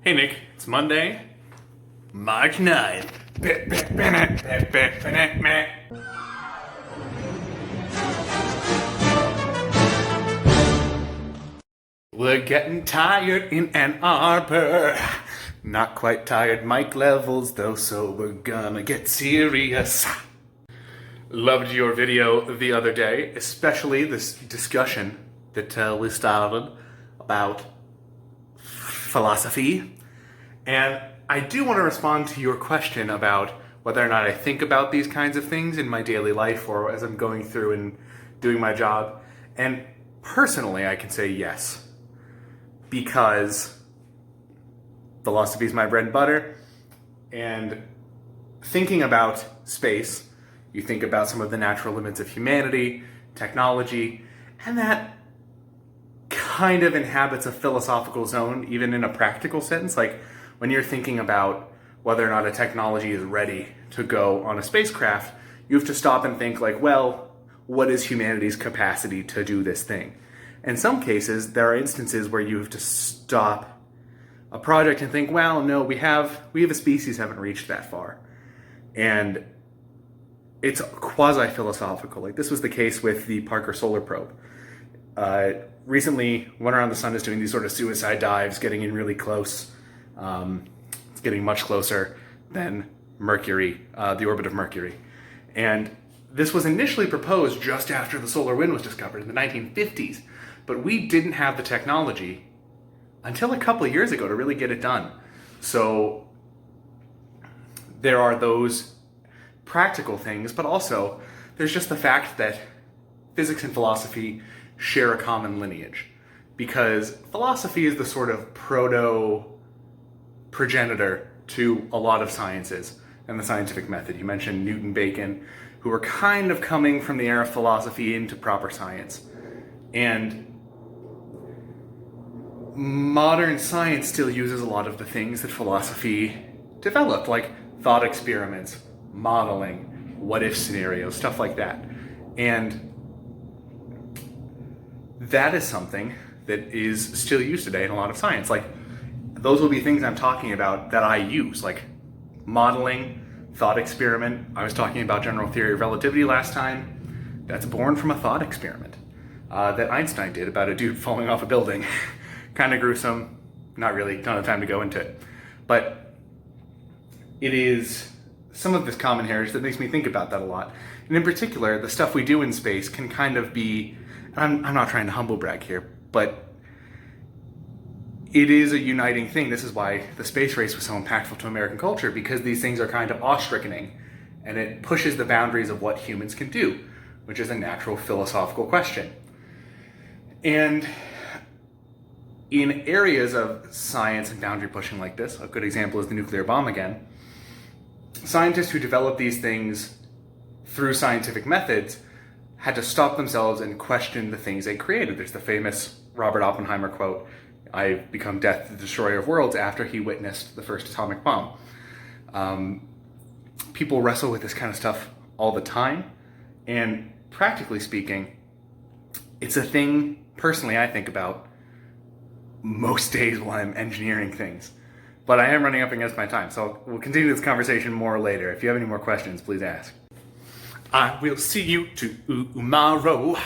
Hey Nick, it's Monday, March 9th. We're getting tired in Ann Arbor. Not quite tired mic levels though, so we're gonna get serious. Loved your video the other day, especially this discussion that we started about philosophy. And I do want to respond to your question about whether or not I think about these kinds of things in my daily life or as I'm going through and doing my job. And personally, I can say yes. Because philosophy is my bread and butter. And thinking about space, you think about some of the natural limits of humanity, technology, and that kind of inhabits a philosophical zone, even in a practical sense. Like when you're thinking about whether or not a technology is ready to go on a spacecraft, you have to stop and think like, well, what is humanity's capacity to do this thing? In some cases, there are instances where you have to stop a project and think, well, no, we have a species haven't reached that far. And it's quasi-philosophical. Like this was the case with the Parker Solar Probe. Recently, One Around the Sun is doing these sort of suicide dives, getting in really close. It's getting much closer than Mercury, the orbit of Mercury. And this was initially proposed just after the solar wind was discovered in the 1950s. But we didn't have the technology until a couple of years ago to really get it done. So there are those practical things, but also there's just the fact that physics and philosophy share a common lineage, because philosophy is the sort of proto-progenitor to a lot of sciences and the scientific method. You mentioned Newton, Bacon, who were kind of coming from the era of philosophy into proper science. And modern science still uses a lot of the things that philosophy developed, like thought experiments, modeling, what-if scenarios, stuff like that. And that is something that is still used today in a lot of science. Like, those will be things I'm talking about that I use, like modeling, thought experiment. I was talking about general theory of relativity last time. That's born from a thought experiment that Einstein did about a dude falling off a building. Kind of gruesome, not really, don't have time to go into it. But it is some of this common heritage that makes me think about that a lot. And in particular, the stuff we do in space can kind of be, I'm not trying to humble brag here, but it is a uniting thing. This is why the space race was so impactful to American culture, because these things are kind of awe-stricken, and it pushes the boundaries of what humans can do, which is a natural philosophical question. And in areas of science and boundary pushing like this, a good example is the nuclear bomb again, scientists who develop these things through scientific methods had to stop themselves and question the things they created. There's the famous Robert Oppenheimer quote, "I've become death, the destroyer of worlds," after he witnessed the first atomic bomb. People wrestle with this kind of stuff all the time, and practically speaking, it's a thing, personally, I think about most days while I'm engineering things. But I am running up against my time, so we'll continue this conversation more later. If you have any more questions, please ask. I will see you tomorrow.